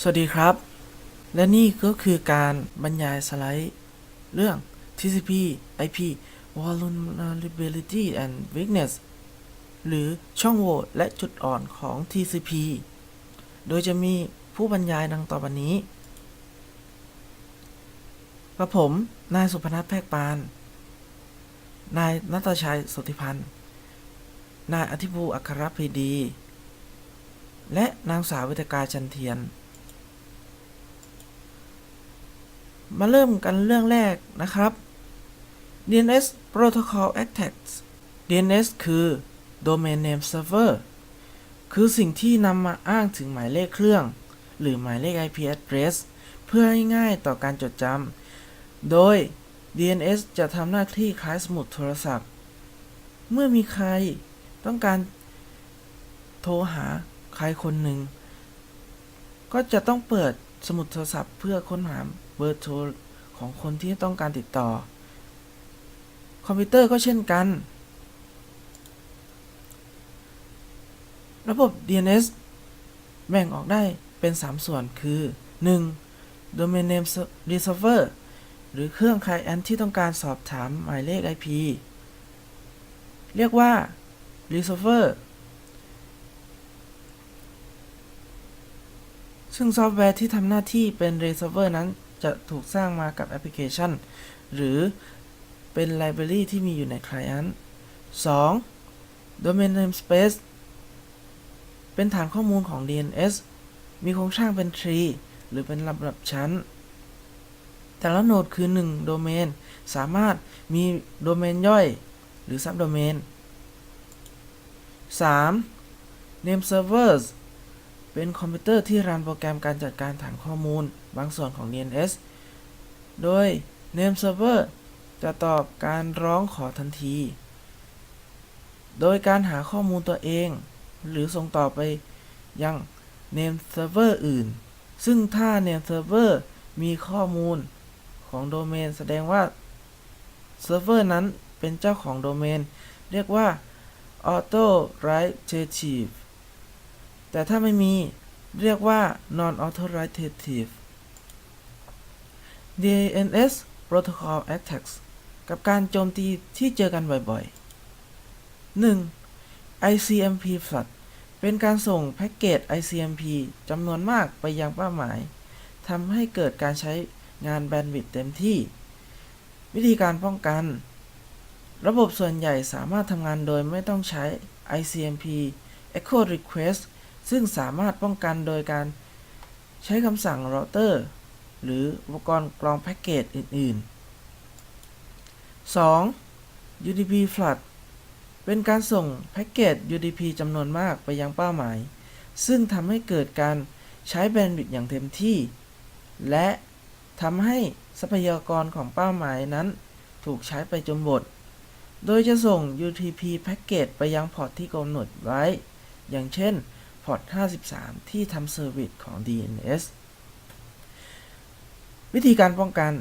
สวัสดีครับและนี่ก็คือการบรรยายสไลด์เรื่อง TCP IP Vulnerability and Weakness หรือช่องโหว่และจุดอ่อนของ TCP โดยจะมีผู้บรรยายดังต่อไปนี้กระผมนายสุพนัทแพรกปานนายณัฐชัยโสติพันธ์นายอธิภูมิอัครปรีดีและนางสาวเวธกาจันเทียนมาเริ่มกันเรื่องแรกนะครับ DNS Protocol Attacks DNS คือ Domain Name Server คือสิ่งที่นำมาอ้างถึงหมายเลขเครื่องหรือหมายเลข IP address เพื่อให้ง่ายต่อการจดจำโดย DNS จะทำหน้าที่คล้ายสมุดโทรศัพท์เมื่อมีใครต้องการโทรหาใครคนหนึ่งก็จะต้องเปิดสมุดโทรศัพท์เพื่อค้นหาเบอร์โทรของคนที่ต้องการติดต่อคอมพิวเตอร์ก็เช่นกันระบบ DNS แบ่งออกได้เป็น 3 ส่วนคือ 1. Domain Name Resolver หรือเครื่อง Client ที่ต้องการสอบถามหมายเลข IP เรียกว่า Resolver ซึ่งซอฟต์แวร์ที่ทำหน้าที่เป็น Resolver นั้นจะถูกสร้างมากับแอปพลิเคชันหรือเป็นไลบรารีที่มีอยู่ใน Client 2. Domain Namespace เป็นฐานข้อมูลของ DNS มีโครงสร้างเป็น tree หรือเป็นลำดับชั้นแต่ละโนดคือ1โดเมนสามารถมีโดเมนย่อยหรือ subdomain 3. Name Servers เป็นคอมพิวเตอร์ที่รันโปรแกรมการจัดการฐานข้อมูลบางส่วนของ DNS โดย Name Server จะตอบการร้องขอทันทีโดยการหาข้อมูลตัวเองหรือส่งต่อไปยัง Name Server อื่นซึ่งถ้า Name Server มีข้อมูลของโดเมนแสดงว่าเซิร์ฟเวอร์นั้นเป็นเจ้าของโดเมนเรียกว่า Authoritative แต่ถ้าไม่มีเรียกว่า Non-Authoritative DNS Protocol Attacks กับการโจมตีที่เจอกันบ่อยๆ 1. ICMP Flood เป็นการส่งแพ็กเกจ ICMP จำนวนมากไปยังเป้าหมายทำให้เกิดการใช้งานแบนด์วิดต์เต็มที่วิธีการป้องกันระบบส่วนใหญ่สามารถทำงานโดยไม่ต้องใช้ ICMP Echo Request ซึ่งสามารถป้องกันโดยการใช้คำสั่งเราเตอร์หรืออุปกรณ์กรองแพ็กเกจอื่นๆ 2. UDP Flood เป็นการส่งแพ็กเกจ UDP จำนวนมากไปยังเป้าหมายซึ่งทำให้เกิดการใช้แบนด์วิดต์อย่างเต็มที่และทำให้ทรัพยากรของเป้าหมายนั้นถูกใช้ไปจนหมดโดยจะส่ง UDP แพ็กเกจไปยังพอร์ตที่กำหนดไว้อย่างเช่นพอร์ต 53 ที่ทำเซอร์วิสของ DNS วิธีการป้องกัน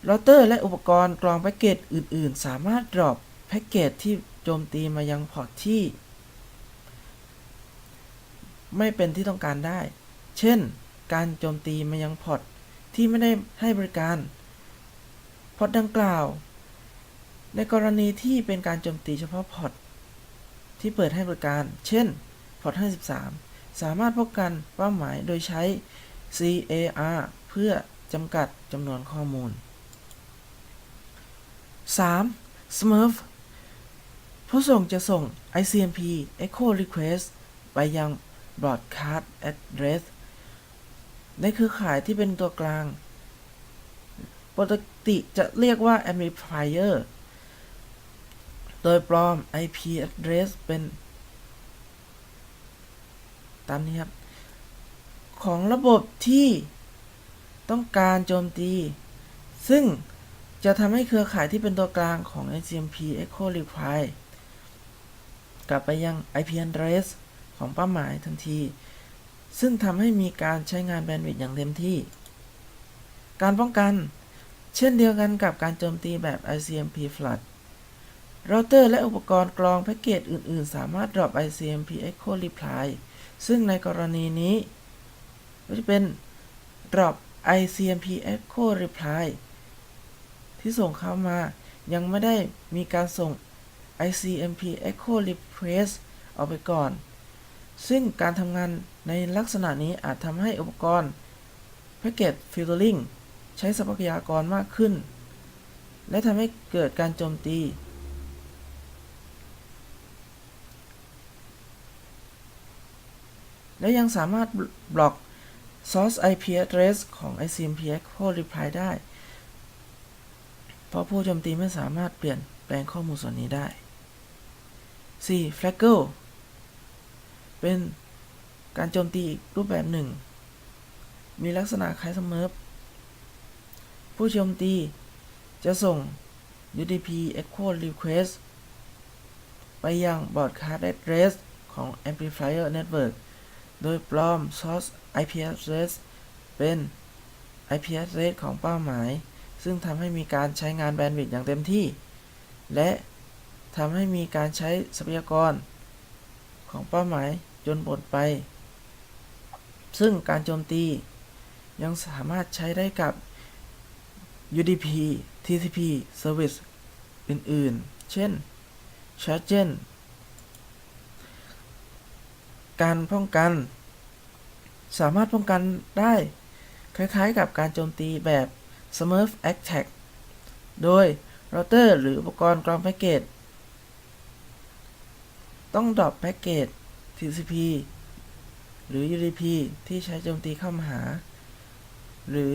เราเตอร์และอุปกรณ์กรองแพ็กเกจอื่นๆสามารถดรอปแพ็กเกจที่โจมตีมายังพอร์ตที่ไม่เป็นที่ต้องการได้เช่นการโจมตีมายังพอร์ตที่ไม่ได้ให้บริการพอร์ตดังกล่าวในกรณีที่เป็นการโจมตีเฉพาะพอร์ตที่เปิดให้บริการเช่นพอร์ต 53 สามารถป้องกันเป้าหมายโดยใช้ CAR เพื่อจำกัดจำนวนข้อมูล 3. Smurf ผู้ส่งจะส่ง ICMP Echo Request ไปยัง Broadcast Address ในเครือข่ายที่เป็นตัวกลางปกติจะเรียกว่า Amplifier โดยปลอม IP address เป็นตามนี้ครับของระบบที่ต้องการโจมตีซึ่งจะทำให้เครือข่ายที่เป็นตัวกลางของ ICMP Echo Reply กลับไปยัง IP address ของเป้าหมายทันทีซึ่งทำให้มีการใช้งานแบนด์วิดต์อย่างเต็มที่การป้องกันเช่นเดียวกันกับการโจมตีแบบ ICMP Flood เราเตอร์และอุปกรณ์กรองแพ็กเกจอื่นๆสามารถดรอป ICMP Echo Reply ซึ่งในกรณีนี้ ก็จะเป็น drop ICMP echo reply ที่ส่งเข้ามายังไม่ได้มีการส่ง ICMP echo request ออกไปก่อนซึ่งการทำงานในลักษณะนี้อาจทำให้อุปกรณ์ Packet Filtering ใช้ทรัพยากรมากขึ้นและทำให้เกิดการโจมตีและยังสามารถบล็อก Source IP address ของ ICMP echo reply ได้เพราะผู้โจมตีไม่สามารถเปลี่ยนแปลงข้อมูลส่วนนี้ได้ 4. Flaggle เป็นการโจมตีอีกรูปแบบหนึ่งมีลักษณะคล้ายสเมิร์ฟผู้โจมตีจะส่ง UDP echo request ไปยัง broadcast address ของ amplifier network โดยปลอม source IP address เป็น IP address ของเป้าหมายซึ่งทำให้มีการใช้งานแบนด์วิดต์อย่างเต็มที่และทำให้มีการใช้ทรัพยากรของเป้าหมายจนหมดไปซึ่งการโจมตียังสามารถใช้ได้กับ UDP TCP Service อื่นๆเช่น Chargen การป้องกันสามารถป้องกันได้คล้ายๆกับการโจมตีแบบ Smurf Attack โดยเราเตอร์หรืออุปกรณ์กรองแพ็กเกจต้องดรอปแพ็กเกจ TCP หรือ UDP ที่ใช้โจมตีเข้ามาหาหรือ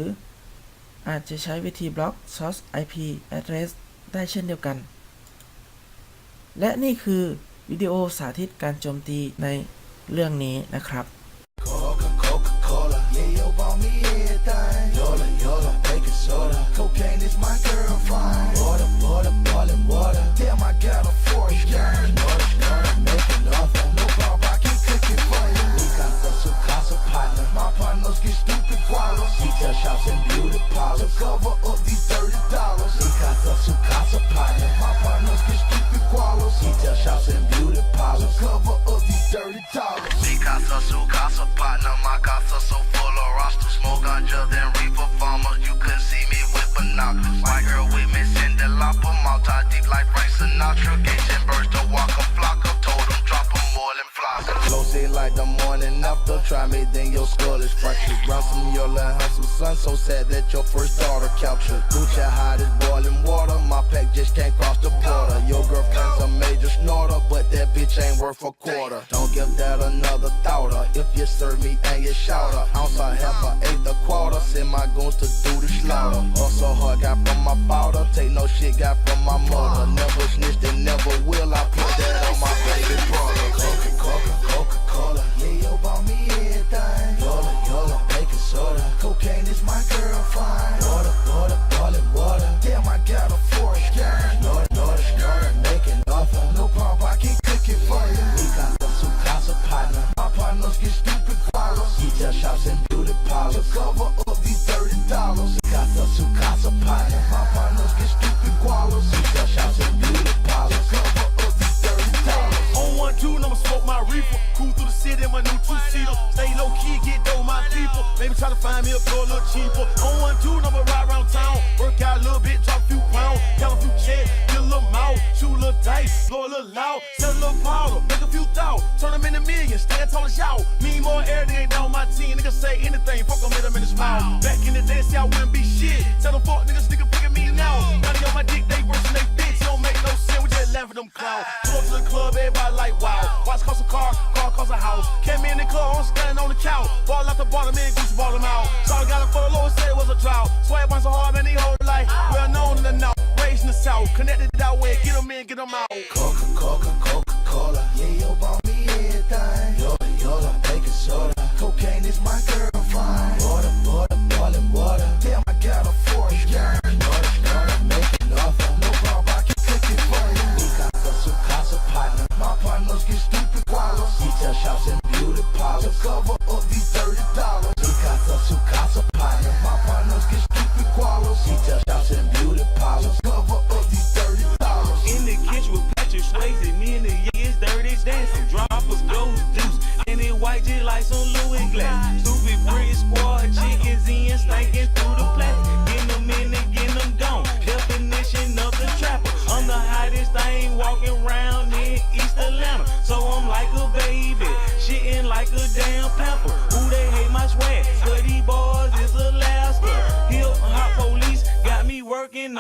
อาจจะใช้วิธีบล็อก Source IP address ได้เช่นเดียวกันและนี่คือวิดีโอสาธิตการโจมตีในเรื่องนี้นะครับLike the morning after, try me, then your skull is fractured. Ransom your little handsome son, so sad that your first daughter captured. Lucha hot as boiling water, my pack just can't cross the border. Your girlfriend's a major snorter, but that bitch ain't worth a quarter. Don't give that another thought. If you serve me and you shout her, ounce I half a eighth a quarter. Send my goons to do the slaughter. Also hard got from my powder, take no shit got from my mother. Never snitched and never will. I put that on my baby brother. Coca-Cola, yeah, yo, bought me everything. Yola, baking soda. Cocaine is my girlfriend. Water, water. Damn, I got a force gang. Snorter, making offer. No problem, I can cook it for you. We got the casa partner. My partners get stupid quarrels. Detail shops and beauty parlors. To cover up these $30. We got the casa partner. My partners get stupid quarrels. Detail shops and beauty parlors. To cover up these $30. On 1-2, I'ma smoke my reefer. Cruise through the city in my new two-seater. Stay low key, get dough my people. Maybe try to find me a floor a little cheaper. On 1-2, I'ma ride around town. Work out a little bit, drop a few pounds. Count a few checks, get a little mouth. Shoot a little dice, blow a little loud. Sell a little powder, make a few thou. Turn them into millions, stand tall as y'all. Me more air, they ain't down my team. Niggas say anything, fuck them, hit them in his mouth. Back in the day, see I wouldn't be shit. Tell them fuck niggas, nigga picking me now. Now they on my dick, they worse than they bitch. It don't make no sense, we just laugh at them clowns. Go to the club, everybody like wow. Watch cost a car cost a house. Came in the club, I'm standing on the couch. Ball out the bottom, man, Gucci ball him out. Shawty got him for the Lord, said it was a drought. Swag on so hard, man, he hold life. Well known in the north, raised in the south. Connected that way, get him in, get him out. Coca-Cola, yeah, yo, bought me everything. Yola, baking soda. Cocaine is my girlfriend. Water, boiling water. Damn, I got a force gang. Snorter, making offer. No problem, I can cook it for you. We got the casa partner. My partners get stupid quarrels. Detail shops and beauty parlors. To cover up these $30. We got the casa partner. My partners get stupid quarrels. Detail shops and beauty parlors. To cover up these $30. In the kitchen with Patrick Swayze, me and the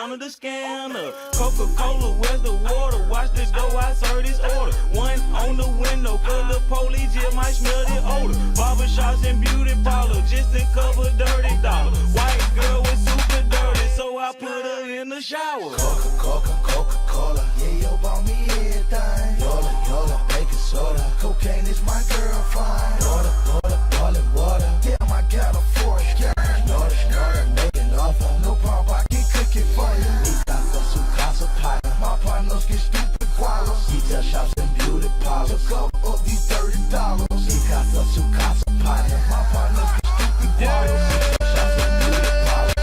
counter the scanner. Coca-Cola, where's the water? Watch the dough, I serve this order. One on the window, cause the police just might smell the odor. Barbershops and beauty parlors just to cover dirty dollars. White girl was super dirty, so I put her in the shower. Coca-Cola, yeah, yo, bought me everything. Yola, baking soda. Cocaine is my girlfriend. Boiling water. Damn, I got a force girl. Snorter, making offer. No problem, I can cook it for you. Mi casa, su casa, pata. My partners get stupid gualos. Detail shops and beauty parlors. To cover up these $30. Mi casa, su casa, pata. My partners get stupid gualos. Detail shops and beauty parlors.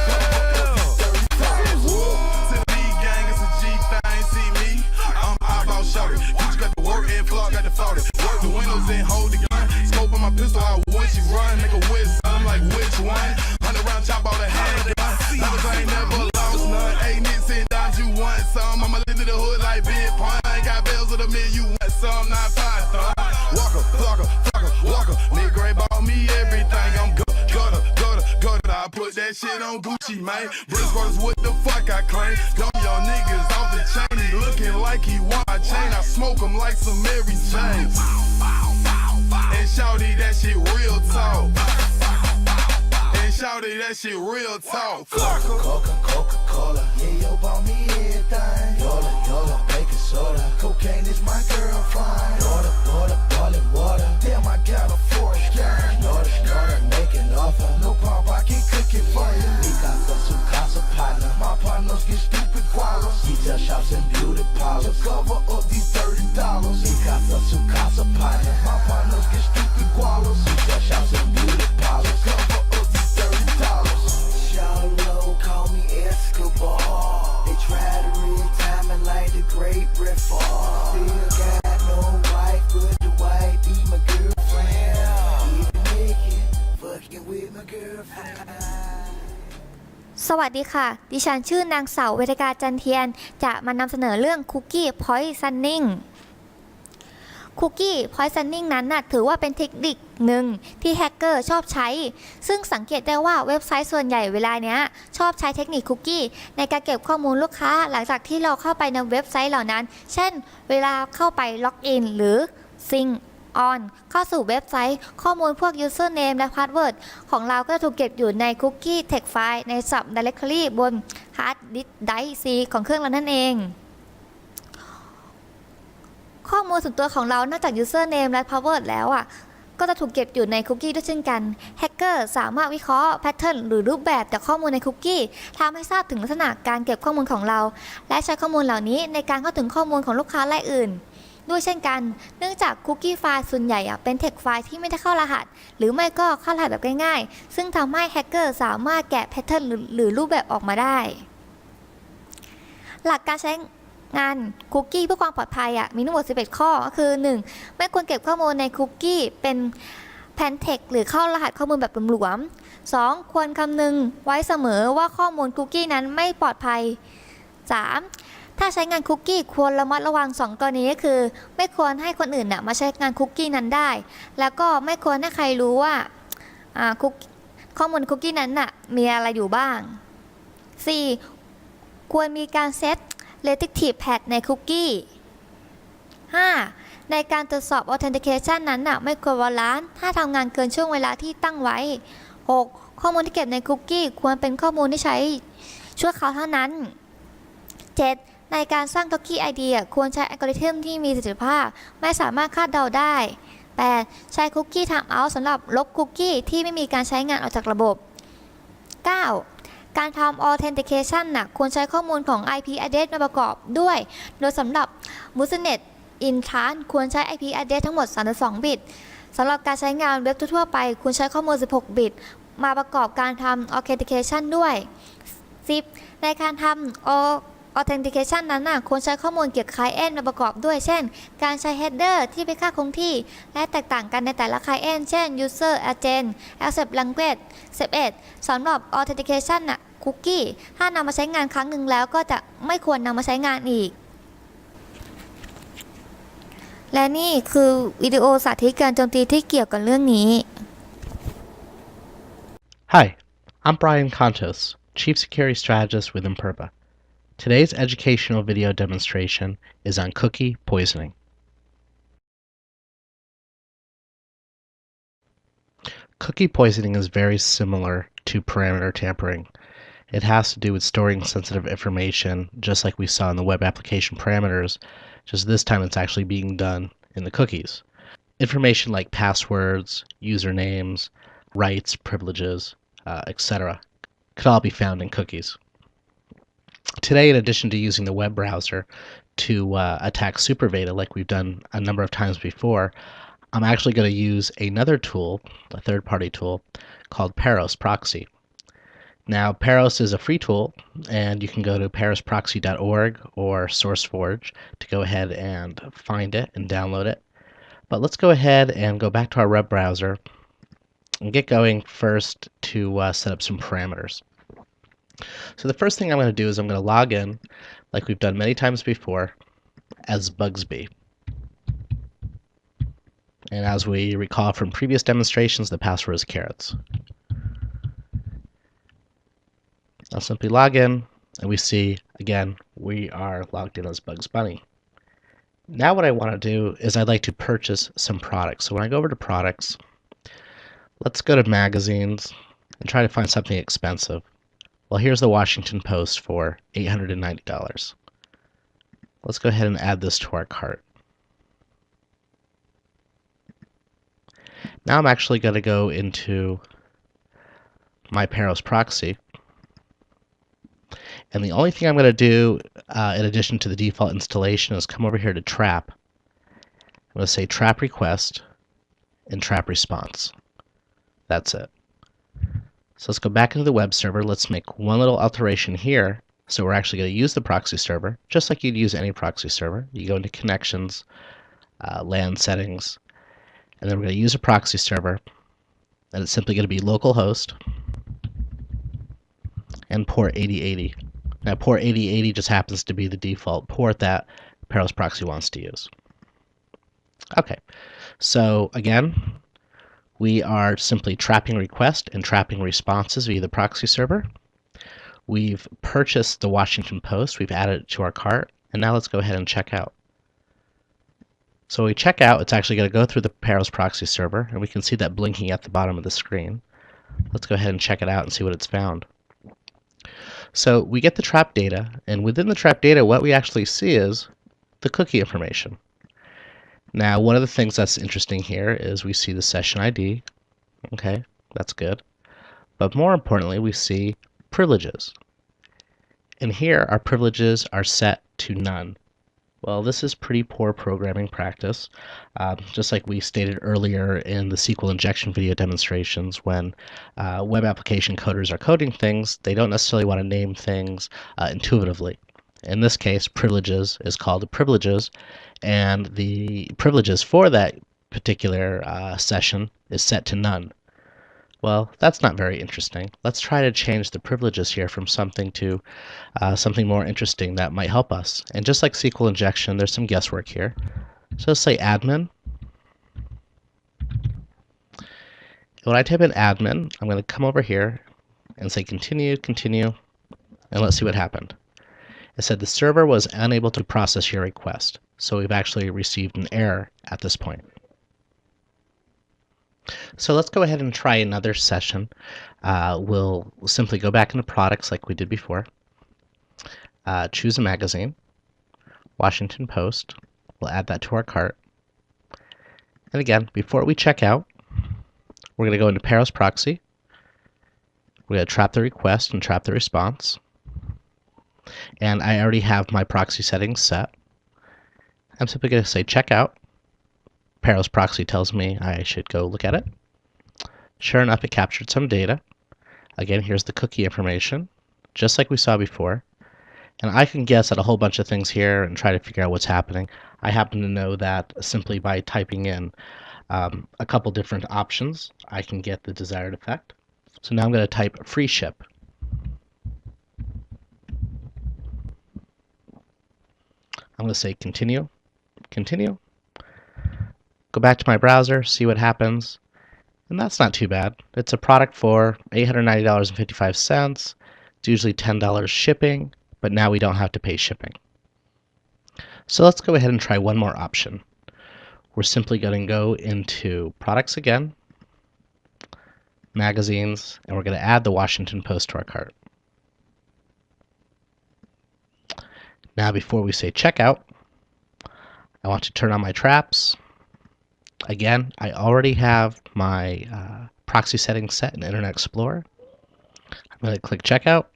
Got the 40. Work the windows and hold the gun. Scope on my pistol out when she run. Make a wish, I'm like, which one? 100 round chop all the handgun. Numbers I ain't never lost none. 8 nicks and dimes, you want some. I'ma live to the hood like Big Pun. Ain't got bells of the mill, you want some, not Python. Walker, Walker. Nigga Gray bought me everything. I'm gutter. I put that shit on Gucci, man. Bricks brothers, what the fuck I claim? Dumb young niggas off the chain. He looking like he want a chain. I smoke him like some Mary Jane. And shawty, that shit real talk. And shawty, that shit real talk. Coca-Cola, yeah, yo, bought me everything. Yola, baking soda. Cocaine is my girlfriend. Boiling water. Damn, I got a force girl. Snorter, making offer. No problem, I can cook it for you. Mi casa, su casa, partner. My partners get stupid gualos. Detail shops and beauty parlors. To cover up these $30. Mi casa, su casa, partner. My partners get stupid gualos. Detail shops and beauty parlors. To cover up these $30. Shallow, call me Escobar. They try to re-time me like the great Ripper. Still got no wife, but the wife be my girlfriend. Even naked, fucking with my girlfriend. สวัสดีค่ะดิฉันชื่อนางสาวเวทกาจันเทียนจะมานำเสนอเรื่องคุกกี้พอยซันนิ่งคุกกี้พอยซันนิ่งนั้นถือว่าเป็นเทคนิคหนึ่งที่แฮกเกอร์ชอบใช้ซึ่งสังเกตได้ว่าเว็บไซต์ส่วนใหญ่เวลาเนี้ยชอบใช้เทคนิคคุกกี้ในการเก็บข้อมูลลูกค้าหลังจากที่เราเข้าไปในเว็บไซต์เหล่านั้นเช่นเวลาเข้าไปล็อกอินหรือซิงเข้าสู่เว็บไซต์ข้อมูลพวก username และ password ของเราก็จะถูกเก็บอยู่ในคุกกี้ text file ใน sub directory บน hard disk drive C ของเครื่องเรานั่นเองข้อมูลส่วนตัวของเรานอกจาก username และ password แล้วก็จะถูกเก็บอยู่ในคุกกี้ด้วยเช่นกันแฮกเกอร์สามารถวิเคราะห์แพทเทิร์นหรือรูปแบบจากข้อมูลในคุกกี้ทำให้ทราบถึงลักษณะการเก็บข้อมูลของเราและใช้ข้อมูลเหล่านี้ในการเข้าถึงข้อมูลของลูกค้ารายอื่นด้วยเช่นกันเนื่องจากคุกกี้ไฟล์ส่วนใหญ่เป็นเทคไฟล์ที่ไม่ได้เข้ารหัสหรือไม่ก็เข้ารหัสแบบง่ายๆซึ่งทำให้แฮกเกอร์สามารถแกะแพทเทิร์นหรือรูปแบบออกมาได้หลักการใช้งานคุกกี้เพื่อความปลอดภัยมีทั้งหมด11ข้อก็คือ 1. ไม่ควรเก็บข้อมูลในคุกกี้เป็นแพนเทคหรือเข้ารหัสข้อมูลแบบหลวมๆ 2. ควรคำนึงไว้เสมอว่าข้อมูลคุกกี้นั้นไม่ปลอดภัย 3. ถ้าใช้งานคุกกี้ควรระมัดระวัง2กรณีก็คือไม่ควรให้คนอื่นมาใช้งานคุกกี้นั้นได้แล้วก็ไม่ควรให้ใครรู้ว่าข้อมูลคุกกี้นั้นมีอะไรอยู่บ้าง 4. ควรมีการเซตrestrictive path ในคุกกี้ 5. ในการตรวจสอบ authentication นั้นไม่ควรวอลลันถ้าทำงานเกินช่วงเวลาที่ตั้งไว้ 6. ข้อมูลที่เก็บในคุกกี้ควรเป็นข้อมูลที่ใช้ชั่วคราวเท่านั้น 7. ในการสร้างคุกกี้ ID ควรใช้อัลกอริทึมที่มีประสิทธิภาพไม่สามารถคาดเดาได้ 8. ใช้คุกกี้ timeout สำหรับลบคุกกี้ที่ไม่มีการใช้งานออกจากระบบ 9. การทำ authentication ควรใช้ข้อมูลของ IP address มาประกอบด้วยโดยสำหรับ Musenet Intran ควรใช้ IP address ทั้งหมด32บิตสำหรับการใช้งานเว็บทั่วไปควรใช้ข้อมูล16บิตมาประกอบการทำ authentication ด้วย 10. ในการทำauthentication นั้นควรใช้ข้อมูลเกี่ยวกับ client มาประกอบด้วยเช่นการใช้ header ที่เป็นค่าคงที่และแตกต่างกันในแต่ละ client เช่น user agent accept language 11. สำหรับ authenticationคุกกี้ถ้านำมาใช้งานครั้งหนึ่งแล้วก็จะไม่ควรนำมาใช้งานอีกและนี่คือวิดีโอสาธิตการโจมตีที่เกี่ยวกับเรื่องนี้ Hi, I'm Brian Contos, Chief Security Strategist with Imperva. Today's educational video demonstration is on cookie poisoning. Cookie poisoning is very similar to parameter tampering. It has to do with storing sensitive information, just like we saw in the web application parameters, just this time it's actually being done in the cookies. Information like passwords, usernames, rights, privileges, etc. could all be found in cookies. Today, in addition to using the web browser to attack SuperVeda like we've done a number of times before, I'm actually going to use another tool, a third-party tool, called Paros Proxy. Now, Paros is a free tool, and you can go to parosproxy.org or SourceForge to go ahead and find it and download it. But let's go ahead and go back to our web browser and get going first to set up some parameters. So the first thing I'm going to do is I'm going to log in, like we've done many times before, as Bugsby. And as we recall from previous demonstrations, the password is carrots. I'll simply log in, and we see, again, we are logged in as Bugs Bunny. Now what I want to do is I'd like to purchase some products. So when I go over to products, let's go to magazines and try to find something expensive. Well, here's the Washington Post for $890. Let's go ahead and add this to our cart. Now I'm actually going to go into my Paros proxy. And the only thing I'm going to do, in addition to the default installation, is come over here to trap. I'm going to say trap request and trap response. That's it. So let's go back into the web server. Let's make one little alteration here. So we're actually going to use the proxy server, just like you'd use any proxy server. You go into connections, LAN settings, and then we're going to use a proxy server. And it's simply going to be localhost and port 8080. Now port 8080 just happens to be the default port that Paros Proxy wants to use. Okay, so again, we are simply trapping request and trapping responses via the proxy server. We've purchased the Washington Post, we've added it to our cart, and now let's go ahead and check out. So when we check out, it's actually going to go through the Paros Proxy server, and we can see that blinking at the bottom of the screen. Let's go ahead and check it out and see what it's found. So we get the trap data, and within the trap data, what we actually see is the cookie information. Now, one of the things that's interesting here is we see the session ID. Okay, that's good. But more importantly, we see privileges. And here, our privileges are set to none. Well, this is pretty poor programming practice. Just like we stated earlier in the SQL injection video demonstrations, when web application coders are coding things, they don't necessarily want to name things intuitively. In this case, privileges is called the privileges, and the privileges for that particular session is set to none. Well, that's not very interesting. Let's try to change the privileges here from something to something more interesting that might help us. And just like SQL injection, there's some guesswork here. So let's say admin. When I type in admin, I'm going to come over here and say continue, continue, and let's see what happened. It said the server was unable to process your request. So we've actually received an error at this point. So let's go ahead and try another session. We'll simply go back into products like we did before. Choose a magazine, Washington Post. We'll add that to our cart. And again, before we check out, we're going to go into Paros Proxy. We're going to trap the request and trap the response. And I already have my proxy settings set. I'm simply going to say checkout. Paros Proxy tells me I should go look at it. Sure enough, it captured some data. Again, here's the cookie information, just like we saw before. And I can guess at a whole bunch of things here and try to figure out what's happening. I happen to know that simply by typing in a couple different options, I can get the desired effect. So now I'm going to type free ship. I'm going to say continue, continue. Go back to my browser, see what happens. And that's not too bad. It's a product for $890.55. It's usually $10 shipping. but now we don't have to pay shipping. So let's go ahead and try one more option. We're simply going to go into products again, magazines, and we're going to add the Washington Post to our cart. Now before we say checkout, I want to turn on my traps. Again, I already have my proxy settings set in Internet Explorer. I'm going to click checkout.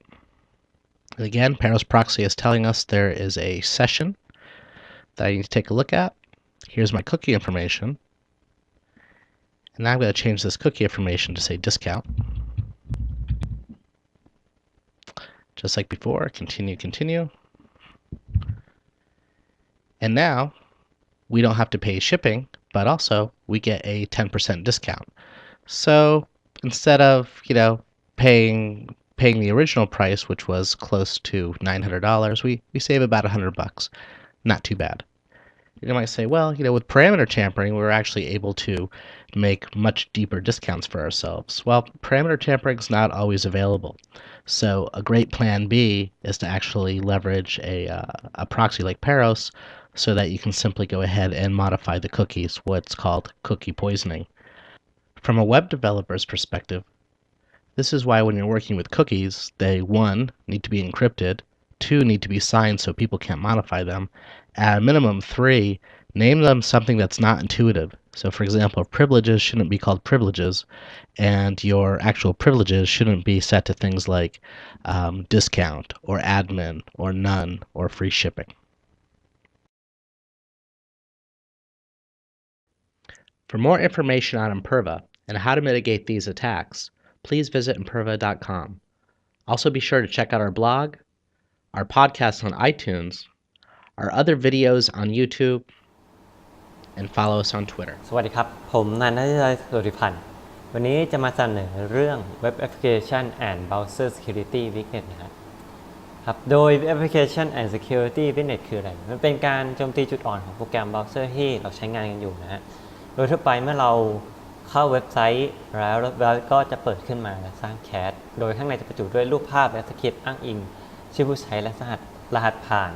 And again, Paros Proxy is telling us there is a session that I need to take a look at. Here's my cookie information. And now I'm going to change this cookie information to say discount. Just like before, continue, continue. And now we don't have to pay shipping, but also we get a 10% discount. So instead of, paying the original price, which was close to $900, we save about $100. Not too bad. You might say, well, with parameter tampering, we're actually able to make much deeper discounts for ourselves. Well, parameter tampering is not always available. So a great plan B is to actually leverage a proxy like Paros so that you can simply go ahead and modify the cookies, what's called cookie poisoning. From a web developer's perspective, this is why when you're working with cookies, they 1, need to be encrypted, 2, need to be signed so people can't modify them, at a minimum 3, name them something that's not intuitive. So for example, privileges shouldn't be called privileges, and your actual privileges shouldn't be set to things like discount, or admin, or none, or free shipping. For more information on Imperva and how to mitigate these attacks, please visit imperva.com. Also be sure to check out our blog, our podcast on iTunes, our other videos on YouTube, and follow us on Twitter. สวัสดีครับผมนายณสุริพันธ์วันนี้จะมาเสนอเรื่อง Web Application and Browser Security Weakness นะครับโดย Web Application and Security Weakness คืออะไรมันเป็นการโจมตีจุดอ่อนของโปรแกรมเบราว์เซอร์ที่เราใช้งานกันอยู่นะฮะโดยทั่วไปเมื่อเราเข้าเว็บไซต์แล้วก็จะเปิดขึ้นมาสร้างแคชโดยข้างในจะประจุด้วยรูปภาพและสคริปต์อ้างอิงชื่อผู้ใช้และรหัสผ่าน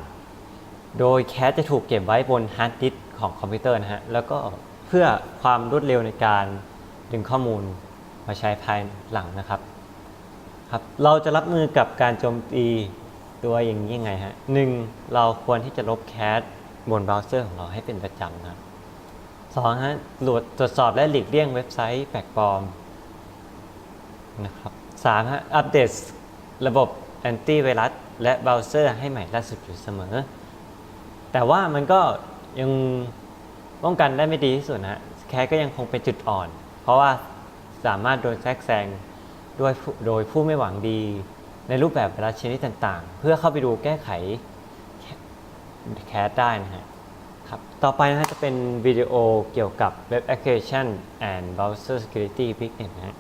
โดยแคชจะถูกเก็บไว้บนฮาร์ดดิสก์ของคอมพิวเตอร์นะฮะแล้วก็เพื่อความรวดเร็วในการดึงข้อมูลมาใช้ภายหลังนะครับเราจะรับมือกับการโจมตีตัวอย่างนี้ยังไงฮะ 1. เราควรที่จะลบแคชบนเบราว์เซอร์ของเราให้เป็นประจำนะ 2. ฮะตรวจสอบและหลีกเลี่ยงเว็บไซต์แปลกปลอมนะครับ 3. ฮะอัปเดตระบบแอนตี้ไวรัสและเบราว์เซอร์ให้ใหม่ล่าสุดอยู่เสมอแต่ว่ามันก็ยังป้องกันได้ไม่ดีที่สุดนะแคชก็ยังคงเป็นจุดอ่อนเพราะว่าสามารถโดนแทรกแซงโดยผู้ไม่หวังดีในรูปแบบไวรัสชนิดต่างๆเพื่อเข้าไปดูแก้ไขแคชได้นะฮะครับต่อไปนะจะเป็นวิดีโอเกี่ยวกับ Web Application and Browser Security Weakness นะฮะ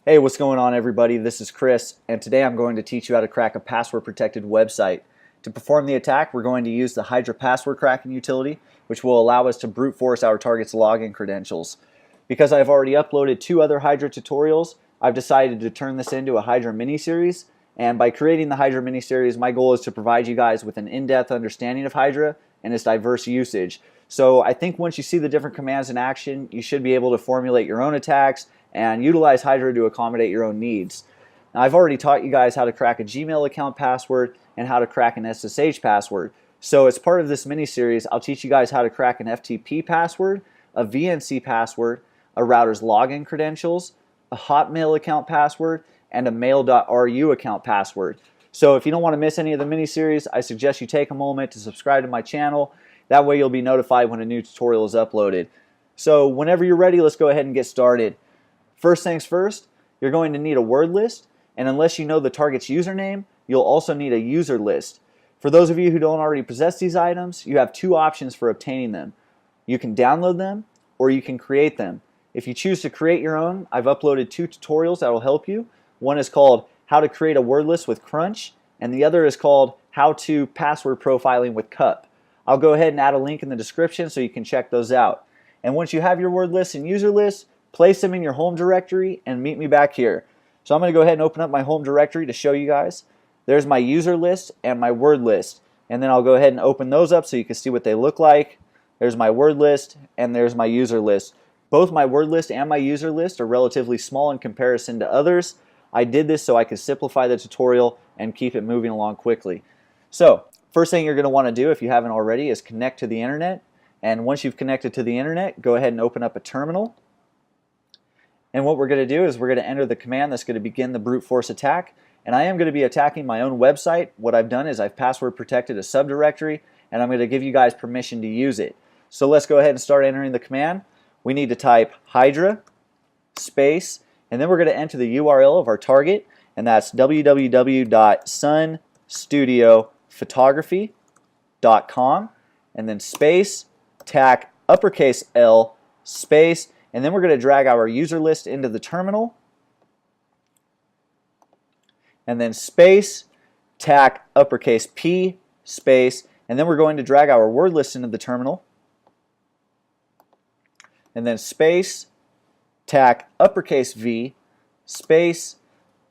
Hey, what's going on everybody? This is Chris, and today I'm going to teach you how to crack a password-protected website. To perform the attack, we're going to use the Hydra password cracking utility, which will allow us to brute force our target's login credentials. Because I've already uploaded 2 other Hydra tutorials, I've decided to turn this into a Hydra mini-series, and by creating the Hydra mini-series, my goal is to provide you guys with an in-depth understanding of Hydra and its diverse usage. So I think once you see the different commands in action, you should be able to formulate your own attacks and utilize Hydra to accommodate your own needs. Now, I've already taught you guys how to crack a Gmail account password and how to crack an SSH password. So as part of this mini-series, I'll teach you guys how to crack an FTP password, a VNC password, a router's login credentials, a Hotmail account password, and a mail.ru account password. So if you don't want to miss any of the mini-series, I suggest you take a moment to subscribe to my channel. That way you'll be notified when a new tutorial is uploaded. So whenever you're ready, let's go ahead and get started. First things first, you're going to need a word list, and unless you know the target's username, you'll also need a user list. For those of you who don't already possess these items, you have 2 options for obtaining them. You can download them, or you can create them. If you choose to create your own, I've uploaded 2 tutorials that will help you. One is called How to Create a Word List with Crunch, and the other is called How to Password Profiling with CUP. I'll go ahead and add a link in the description so you can check those out. And once you have your word list and user list, place them in your home directory and meet me back here. So I'm going to go ahead and open up my home directory to show you guys. There's my user list and my word list. And then I'll go ahead and open those up so you can see what they look like. There's my word list and there's my user list. Both my word list and my user list are relatively small in comparison to others. I did this so I could simplify the tutorial and keep it moving along quickly. So, first thing you're going to want to do if you haven't already is connect to the internet. And once you've connected to the internet, go ahead and open up a terminal. And what we're going to do is we're going to enter the command that's going to begin the brute force attack. And I am going to be attacking my own website. What I've done is I've password protected a subdirectory, and I'm going to give you guys permission to use it. So let's go ahead and start entering the command. We need to type Hydra space, and then we're going to enter the URL of our target, and that's www.sunstudiophotography.com, and then space, tac uppercase L, space, and then we're going to drag our user list into the terminal, and then space, tac uppercase P, space, and then we're going to drag our word list into the terminal, and then space, tac uppercase V, space,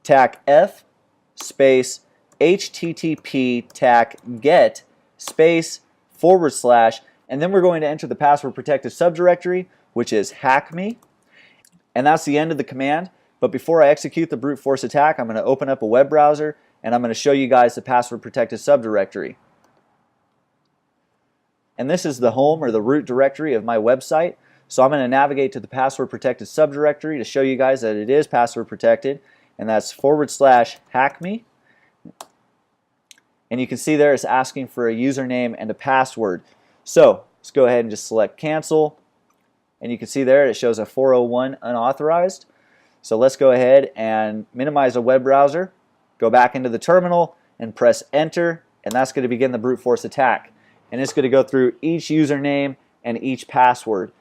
tac F, space, HTTP tac get, space, / and then we're going to enter the password protected subdirectory, which is hackme, and that's the end of the command. But before I execute the brute force attack, I'm going to open up a web browser and I'm going to show you guys the password protected subdirectory. And this is the home or the root directory of my website. So I'm going to navigate to the password protected subdirectory to show you guys that it is password protected, and that's / hackme. And you can see there it's asking for a username and a password. So let's go ahead and just select cancel, and you can see there it shows a 401 unauthorized. So let's go ahead and minimize the web browser, go back into the terminal and press enter, and that's going to begin the brute force attack. And it's going to go through each username and each password.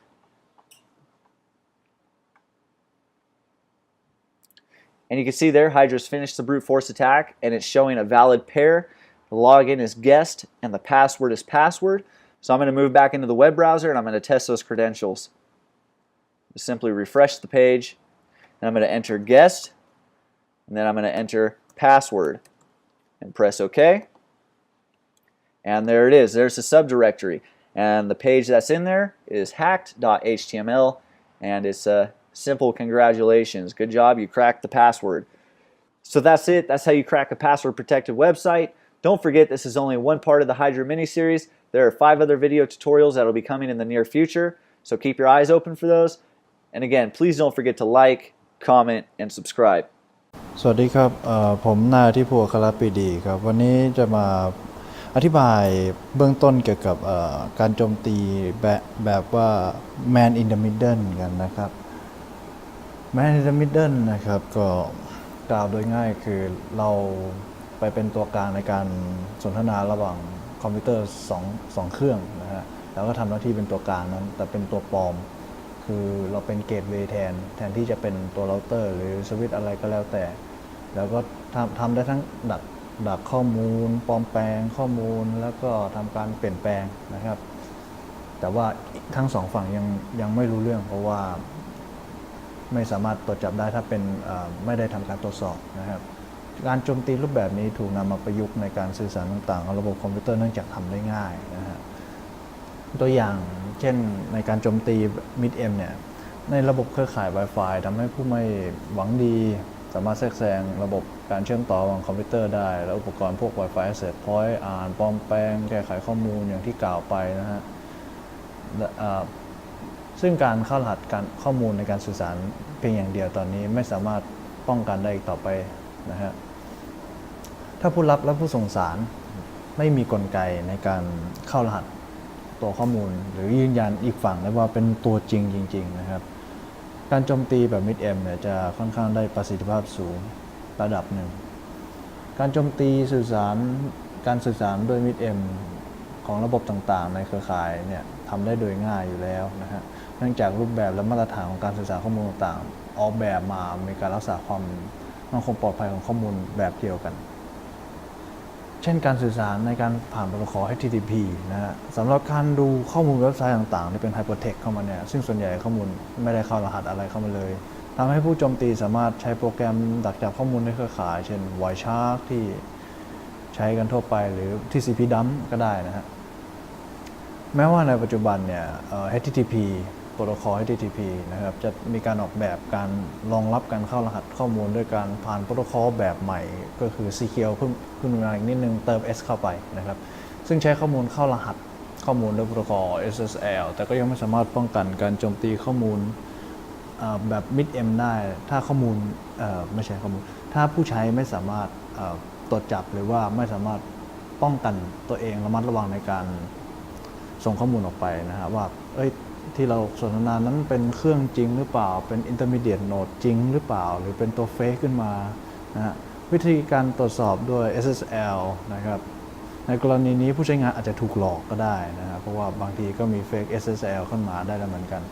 And you can see there Hydra's finished the brute force attack, and it's showing a valid pair. The login is guest and the password is password. So I'm going to move back into the web browser and I'm going to test those credentials. Just simply refresh the page, and I'm going to enter guest, and then I'm going to enter password and press OK. And there it is. There's the subdirectory, and the page that's in there is hacked.html, and it's a simple congratulations. Good job, you cracked the password. So that's it. That's how you crack a password protected website. Don't forget, this is only one part of the Hydra mini-series. There are 5 other video tutorials that will be coming in the near future, so keep your eyes open for those. And again, please don't forget to like, comment, and subscribe. สวัสดีครับผมนายที่พัวคลปีดีครับวันนี้จะมาอธิบายเบื้องต้นเกี่ยวกับการโจมตีแบบว่า man in the middle กันนะครับ man in the middle นะครับก็กล่าวโดยง่ายคือเราไปเป็นตัวกลางในการสนทนาระหว่างคอมพิวเตอร์2เครื่องนะฮะแล้วก็ทำหน้าที่เป็นตัวกลางนั้นแต่เป็นตัวปลอมคือเราเป็นเกตเวย์แทนที่จะเป็นตัวเราเตอร์หรือสวิตช์อะไรก็แล้วแต่แล้วก็ทำได้ทั้งดักข้อมูลปลอมแปลงข้อมูลแล้วก็ทำการเปลี่ยนแปลงนะครับแต่ว่าทั้งสองฝั่งยังไม่รู้เรื่องเพราะว่าไม่สามารถตรวจจับได้ถ้าเป็นไม่ได้ทำการตรวจสอบนะครับการโจมตีรูปแบบนี้ถูกนำมาประยุกต์ในการสื่อสารต่างๆของระบบคอมพิวเตอร์เนื่องจากทำได้ง่ายนะฮะตัวอย่างเช่นในการโจมตี Mid-M เนี่ยในระบบเครือข่าย Wi-Fi ทำให้ผู้ไม่หวังดีสามารถแทรกแซงระบบการเชื่อมต่อของคอมพิวเตอร์ได้แล้วอุปกรณ์พวก Wi-Fi Access Point อ่านปลอมแปลงแก้ไขข้อมูลอย่างที่กล่าวไปนะฮะซึ่งการเข้ารหัสการข้อมูลในการสื่อสารเพียงอย่างเดียวตอนนี้ไม่สามารถป้องกันได้อีกต่อไปนะฮะถ้าผู้รับและผู้ส่งสารไม่มีกลไกในการเข้ารหัสตัวข้อมูลหรือยืนยันอีกฝั่งได้ว่าเป็นตัวจริงๆนะครับการโจมตีแบบ Mid-M เนี่ยจะค่อนข้างได้ประสิทธิภาพสูงระดับหนึ่งการโจมตีการสื่อสารด้วย Mid-M ของระบบต่างๆในเครือข่ายเนี่ยทำได้โดยง่ายอยู่แล้วนะฮะเนื่องจากรูปแบบและมาตรฐานของการสื่อสารข้อมูลต่างๆออกแบบมามีการรักษาความมั่นคงปลอดภัยของข้อมูลแบบเดียวกัน เช่นการสื่อสารในการผ่านโปรโตคอล HTTP นะฮะสำหรับการดูข้อมูลเว็บไซต์ต่างๆที่เป็น Hypertext เข้ามาเนี่ยซึ่งส่วนใหญ่ข้อมูลไม่ได้เข้ารหัสอะไรเข้ามาเลยทำให้ผู้โจมตีสามารถใช้โปรแกรมดักจับข้อมูลในเครือข่ายเช่น Wireshark ที่ใช้กันทั่วไปหรือ TCP dump ก็ได้นะฮะแม้ว่าในปัจจุบันเนี่ย HTTP โปรโตคอล HTTP นะครับจะมีการออกแบบการรองรับการเข้ารหัสข้อมูลด้วยการผ่านโปรโตคอลแบบใหม่ก็คือ Secure ขึ้นมาอีกนิดนึงเติม S เข้าไปนะครับซึ่งใช้ข้อมูลเข้ารหัสข้อมูลด้วยโปรโตคอล SSL แต่ก็ยังไม่สามารถป้องกันการโจมตีข้อมูลแบบ mid-m ได้ถ้าข้อมูลไม่ใช่ข้อมูลถ้าผู้ใช้ไม่สามารถตรวจจับหรือว่าไม่สามารถป้องกันตัวเองระมัดระวังในการส่งข้อมูลออกไปนะฮะว่าที่เราสนทนานั้นเป็นเครื่องจริงหรือเปล่าเป็น intermediate node จริงหรือเปล่าหรือเป็นตัวเฟกขึ้นมานะฮะวิธีการตรวจสอบด้วย SSL นะครับในกรณีนี้ผู้ใช้งานอาจจะถูกหลอกก็ได้นะครับเพราะว่าบางทีก็มีเฟก SSL ขึ้นมาได้แล้วเหมือนกัน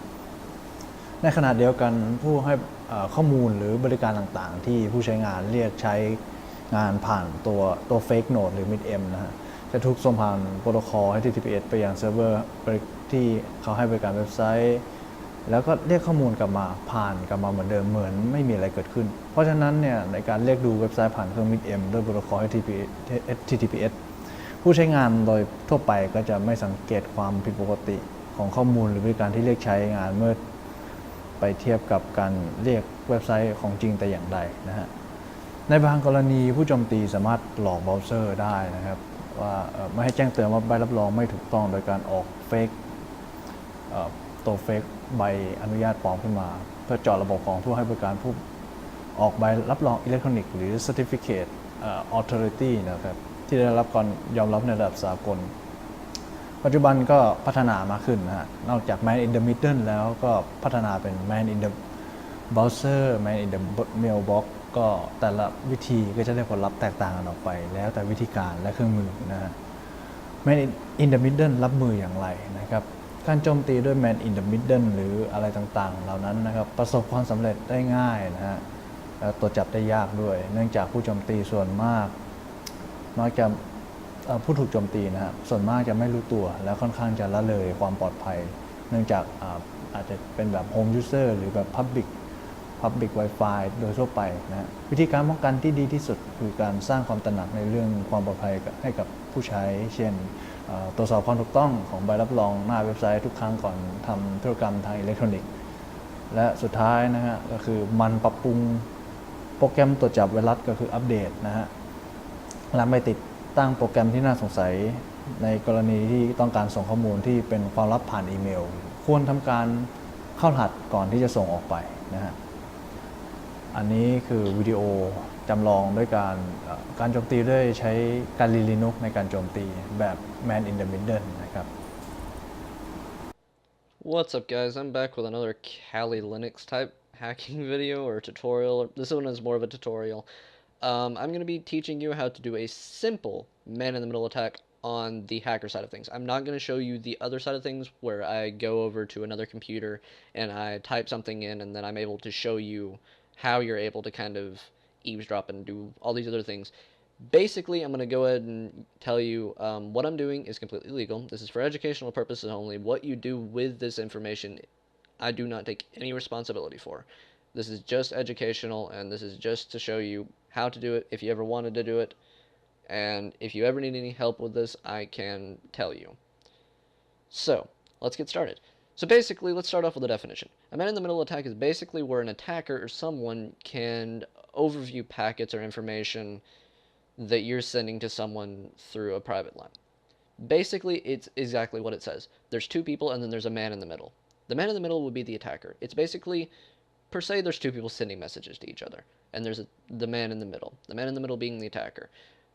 ในขณะเดียวกันผู้ให้ข้อมูลหรือบริการต่างๆที่ผู้ใช้งานเรียกใช้งานผ่านตัว fake node หรือ mid-m นะฮะจะถูกส่งผ่านโปรโตคอล HTTPS ไปยังเซิร์ฟเวอร์ที่เขาให้บริการเว็บไซต์แล้วก็เรียกข้อมูลกลับมาเหมือนเดิมเหมือนไม่มีอะไรเกิดขึ้นเพราะฉะนั้นเนี่ยในการเรียกดูเว็บไซต์ผ่านเครื่อง mid-m ด้วยโปรโตคอล HTTPS ผู้ใช้งานโดยทั่วไปก็จะไม่สังเกตความผิดปกติของข้อมูลหรือบริการที่เรียกใช้งานเมื่อไปเทียบกับการเรียกเว็บไซต์ของจริงแต่อย่างใดนะฮะในบางกรณีผู้โจมตีสามารถหลอกเบราว์เซอร์ได้นะครับว่าไม่ให้แจ้งเตือนว่าใบรับรองไม่ถูกต้องโดยการออกเฟกตัวเฟกใบอนุญาตปลอมขึ้นมาเพื่อเจาะระบบของผู้ให้บริการผู้ออกใบรับรองอิเล็กทรอนิกส์หรือ Certificate Authority นะครับที่ได้รับการยอมรับในระดับสากลปัจจุบันก็พัฒนามากขึ้นนะฮะนอกจาก Man in the Middle แล้วก็พัฒนาเป็น Man in the Browser Man in the Mailbox ก็แต่ละวิธีก็จะได้ผลลัพธ์แตกต่างกันออกไปแล้วแต่วิธีการและเครื่องมือนะฮะ Man in the Middle รับมืออย่างไรนะครับการโจมตีด้วย Man in the Middle หรืออะไรต่างๆเหล่านั้นนะครับประสบความสำเร็จได้ง่ายนะฮะตรวจจับได้ยากด้วยเนื่องจากผู้โจมตีส่วนมากจะผู้ถูกโจมตีนะฮะส่วนมากจะไม่รู้ตัวและค่อนข้างจะละเลยความปลอดภัยเนื่องจากอาจจะเป็นแบบ Home User หรือแบบ Public Wi-Fi โดยทั่วไปนะวิธีการป้องกันที่ดีที่สุดคือการสร้างความตระหนักในเรื่องความปลอดภัยให้กับผู้ใช้เช่นตรวจสอบความถูกต้องของใบรับรองหน้าเว็บไซต์ทุกครั้งก่อนทำธุรกรรมทางอิเล็กทรอนิกส์และสุดท้ายนะฮะก็คือมันปรับปรุงโปรแกรมตรวจจับไวรัสก็คืออัปเดตนะฮะและไม่ติดตั้งโปรแกรมที่น่าสงสัยในกรณีที่ต้องการส่งข้อมูลที่เป็นความลับผ่านอีเมลควรทำการเข้ารหัสก่อนที่จะส่งออกไปนะฮะอันนี้คือวิดีโอจำลองด้วยการโจมตีด้วยใช้การลีลินุกในการโจมตีแบบ Man in the Middle นะครับ What's up guys, I'm back with another Kali Linux type hacking video or tutorial. This one is more of a tutorial. I'm going to be teaching you how to do a simple man-in-the-middle attack on the hacker side of things. I'm not going to show you the other side of things where I go over to another computer and I type something in and then I'm able to show you how you're able to kind of eavesdrop and do all these other things. Basically, I'm going to go ahead and tell you what I'm doing is completely legal. This is for educational purposes only. What you do with this information, I do not take any responsibility for. This is just educational, and this is just to show you how to do it if you ever wanted to do it. And if you ever need any help with this, I can tell you. So, let's get started. So basically, let's start off with a definition. A man-in-the-middle attack is basically where an attacker or someone can overview packets or information that you're sending to someone through a private line. Basically, it's exactly what it says. There's two people and then there's a man in the middle. The man in the middle would be the attacker. It's basically, per se, there's two people sending messages to each other. And there's the man in the middle. The man in the middle being the attacker.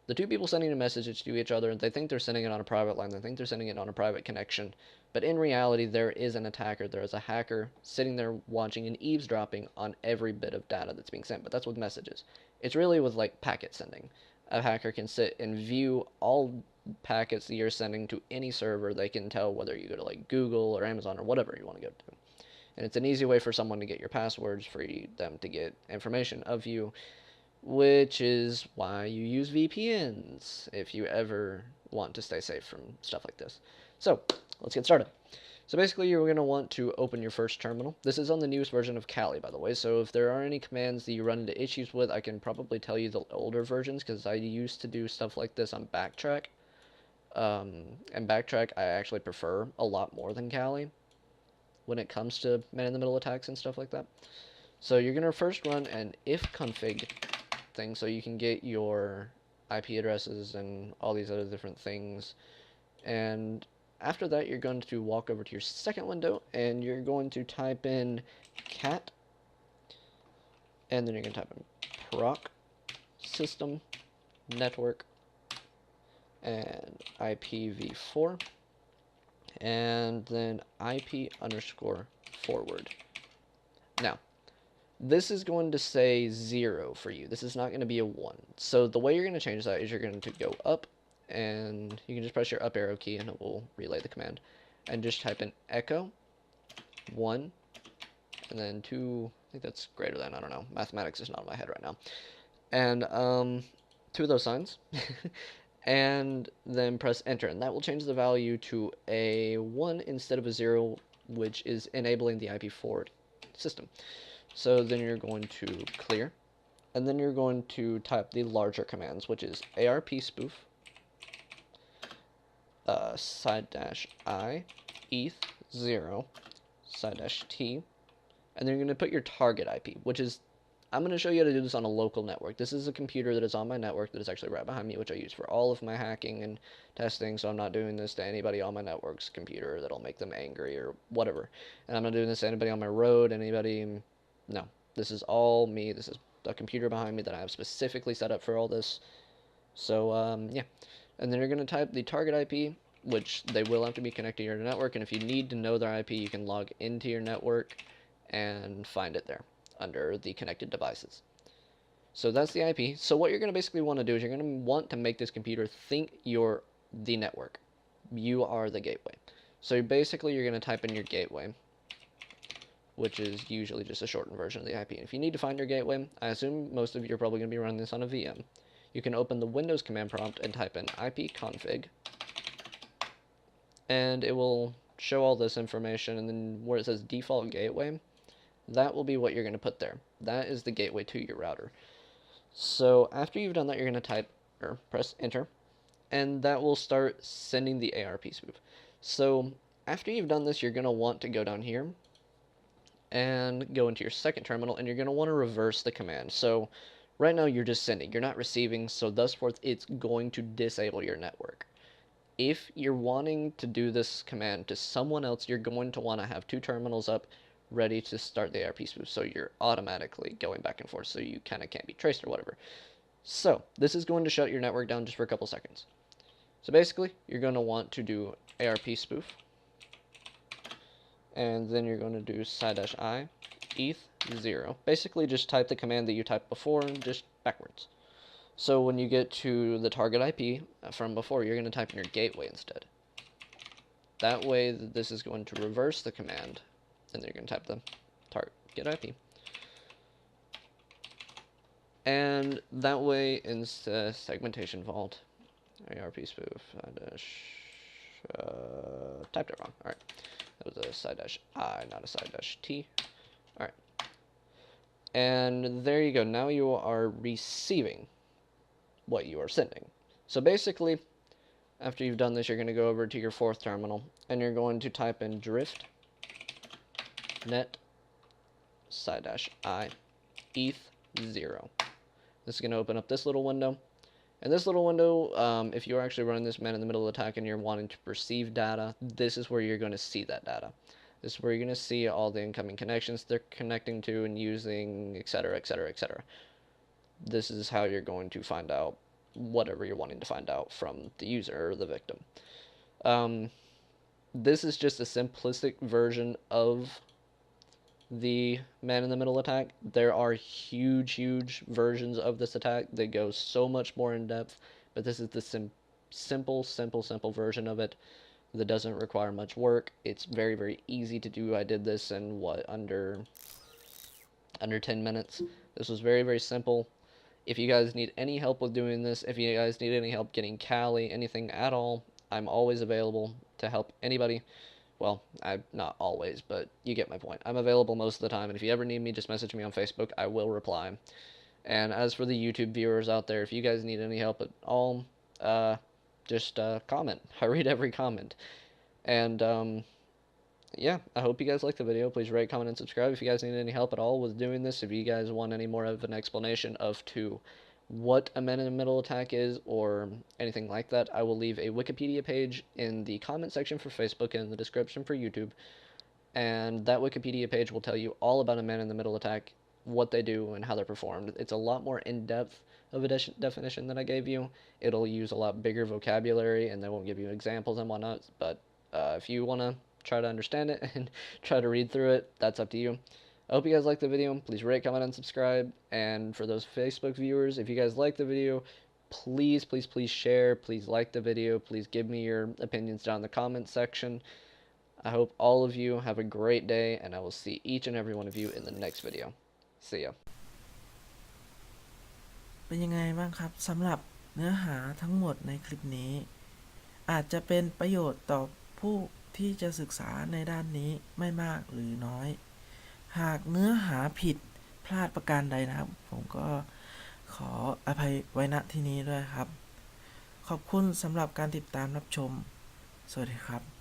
The two people sending a message to each other, they think they're sending it on a private line. They think they're sending it on a private connection. But in reality, there is an attacker. There is a hacker sitting there watching and eavesdropping on every bit of data that's being sent. But that's with messages. It's really with like packet sending. A hacker can sit and view all packets that you're sending to any server. They can tell whether you go to like Google or Amazon or whatever you want to go to. And it's an easy way for someone to get your passwords, for them to get information of you, which is why you use VPNs if you ever want to stay safe from stuff like this. So let's get started. So basically you're going to want to open your first terminal. This is on the newest version of Kali, by the way, so if there are any commands that you run into issues with, I can probably tell you the older versions, because I used to do stuff like this on Backtrack. And Backtrack I actually prefer a lot more than Kali when it comes to man-in-the-middle attacks and stuff like that. So you're going to first run an ifconfig thing so you can get your IP addresses and all these other different things. And after that, you're going to walk over to your second window and you're going to type in cat, and then you're going to type in proc system network and IPv4, and then IP_forward. Now, this is going to say 0 for you. This is not going to be a 1. So the way you're going to change that is you're going to go up, and you can just press your up arrow key and it will relay the command. And just type in echo 1, and then 2, I think that's greater than, I don't know. Mathematics is not in my head right now. And 2 of those signs. And then press enter, and that will change the value to a 1 instead of a 0, which is enabling the IP forward system. So then you're going to clear, and then you're going to type the larger commands, which is ARP spoof, /i, ETH0, /t, and then you're going to put your target IP, which is, I'm going to show you how to do this on a local network. This is a computer that is on my network that is actually right behind me, which I use for all of my hacking and testing, so I'm not doing this to anybody on my network's computer that'll make them angry or whatever. And I'm not doing this to anybody on my road, anybody, no. This is all me. This is a computer behind me that I have specifically set up for all this. So, yeah. And then you're going to type the target IP, which they will have to be connected to your network, and if you need to know their IP, you can log into your network and find it there under the connected devices. So that's the IP. So what you're going to basically want to do is you're going to want to make this computer think you're the network. You are the gateway. So basically you're going to type in your gateway, which is usually just a shortened version of the IP. And if you need to find your gateway, I assume most of you are probably going to be running this on a VM. You can open the Windows command prompt and type in ipconfig, and it will show all this information, and then where it says default gateway, that will be what you're going to put there. That is the gateway to your router. So after you've done that, you're going to type or press enter, and that will start sending the ARP spoof. So after you've done this, you're going to want to go down here and go into your second terminal, and you're going to want to reverse the command. So right now you're just sending, you're not receiving, so thus forth it's going to disable your network. If you're wanting to do this command to someone else, you're going to want to have 2 terminals up ready to start the ARP spoof, so you're automatically going back and forth, so you kind of can't be traced or whatever. So this is going to shut your network down just for a couple seconds. So basically, you're going to want to do ARP spoof, and then you're going to do /i, ETH0. Basically, just type the command that you typed before, just backwards. So when you get to the target IP from before, you're going to type in your gateway instead. That way, this is going to reverse the command, and then you're going to type the target IP. And that way, in the segmentation vault, ARP spoof, typed it wrong. Alright, that was a /i, not a /t. Alright. And there you go. Now you are receiving what you are sending. So basically, after you've done this, you're going to go over to your fourth terminal, and you're going to type in drift net /i ETH0. This is going to open up this little window. And this little window, if you're actually running this man-in-the-middle attack and you're wanting to perceive data, this is where you're going to see that data. This is where you're going to see all the incoming connections they're connecting to and using, etc., etc., etc. This is how you're going to find out whatever you're wanting to find out from the user or the victim. This is just a simplistic version of the man-in-the-middle attack. There are huge versions of this attack that go so much more in depth, but this is the simple version of it that doesn't require much work. It's very easy to do. I did this in under 10 minutes. This was very simple. If you guys need any help with doing this, if you guys need any help getting Cali, anything at all, I'm always available to help anybody. Well, I'm not always, but you get my point. I'm available most of the time, and if you ever need me, just message me on Facebook. I will reply. And as for the YouTube viewers out there, if you guys need any help at all, just comment. I read every comment. And yeah, I hope you guys like the video. Please rate, comment, and subscribe if you guys need any help at all with doing this. If you guys want any more of an explanation to what a man-in-the-middle attack is or anything like that, I will leave a Wikipedia page in the comment section for Facebook and in the description for YouTube. And that Wikipedia page will tell you all about a man-in-the-middle attack, what they do, and how they're performed. It's a lot more in-depth of a definition than I gave you. It'll use a lot bigger vocabulary, and they won't give you examples and whatnot. But if you want to try to understand it and try to read through it, that's up to you. I hope you guys liked the video. Please rate, comment, and subscribe. And for those Facebook viewers, if you guys like the video, please, please, please share. Please like the video. Please give me your opinions down in the comment section. I hope all of you have a great day, and I will see each and every one of you in the next video. See ya. เป็นยังไงบ้างครับสำหรับเนื้อหาทั้งหมดในคลิปนี้ อาจจะเป็นประโยชน์ต่อผู้ที่จะศึกษาในด้านนี้ไม่มากหรือน้อย หากเนื้อหาผิดพลาดประการใดนะครับ ผมก็ขออภัยไว้ณที่นี้ด้วยครับ ขอบคุณสำหรับการติดตามรับชม สวัสดีครับ